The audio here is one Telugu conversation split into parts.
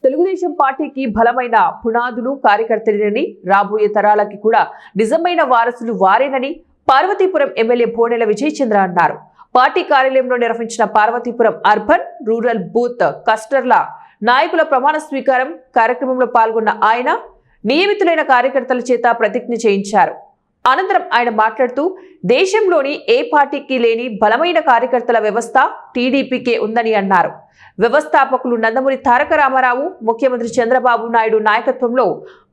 తెలుగుదేశం పార్టీకి బలమైన పునాదులు కార్యకర్తలేనని, రాబోయే తరాలకి కూడా నిజమైన వారసులు వారేనని పార్వతీపురం ఎమ్మెల్యే బోనెల విజయచంద్ర అన్నారు. పార్టీ కార్యాలయంలో నిర్వహించిన పార్వతీపురం అర్బన్ రూరల్ బూత్ కస్టర్ల నాయకుల ప్రమాణ స్వీకారం కార్యక్రమంలో పాల్గొన్న ఆయన నియమితులైన కార్యకర్తల చేత ప్రతిజ్ఞ చేయించారు. అనంతరం ఆయన మాట్లాడుతూ, దేశంలోని ఏ పార్టీకి లేని బలమైన కార్యకర్తల వ్యవస్థ టీడీపీకే ఉందని అన్నారు. వ్యవస్థాపకులు నందమూరి తారక రామారావు, ముఖ్యమంత్రి చంద్రబాబు నాయుడు నాయకత్వంలో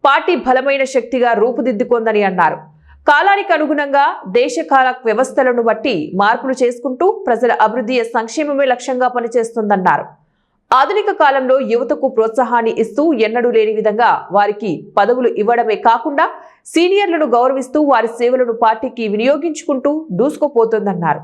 పార్టీ బలమైన శక్తిగా రూపుదిద్దుకుందని అన్నారు. కాలానికి అనుగుణంగా దేశకాల వ్యవస్థలను బట్టి మార్పులు చేసుకుంటూ ప్రజల అభివృద్ధి సంక్షేమమే లక్ష్యంగా పనిచేస్తుందన్నారు. ఆధునిక కాలంలో యువతకు ప్రోత్సాహాన్ని ఇస్తూ ఎన్నడూ లేని విధంగా వారికి పదవులు ఇవ్వడమే కాకుండా సీనియర్లను గౌరవిస్తూ వారి సేవలను పార్టీకి వినియోగించుకుంటూ దూసుకుపోతోందన్నారు.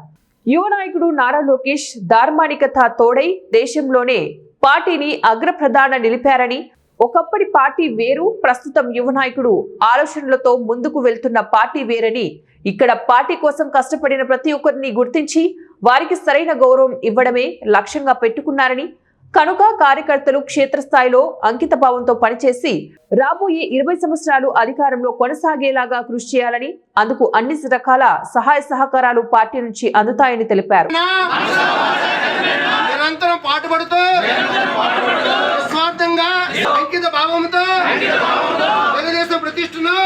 యువ నాయకుడు నారా లోకేష్ ధార్మికత తోడై దేశంలోనే పార్టీని అగ్రప్రధాన నిలిపారని, ఒకప్పటి పార్టీ వేరు, ప్రస్తుతం యువ నాయకుడు ఆలోచనలతో ముందుకు వెళ్తున్న పార్టీ వేరని, ఇక్కడ పార్టీ కోసం కష్టపడిన ప్రతి ఒక్కరిని గుర్తించి వారికి సరైన గౌరవం ఇవ్వడమే లక్ష్యంగా పెట్టుకున్నారని, కనుక కార్యకర్తలు క్షేత్రస్థాయిలో అంకిత భావంతో పనిచేసి రాబోయే 20 సంవత్సరాలు అధికారంలో కొనసాగేలాగా కృషి చేయాలని, అందుకు అన్ని రకాల సహాయ సహకారాలు పార్టీ నుంచి అందుతాయని తెలిపారు. నిరంతరం పాటుపడుతూ నిస్వార్థంగా అంకిత భావంతో తెలుగుదేశం ప్రతిష్టను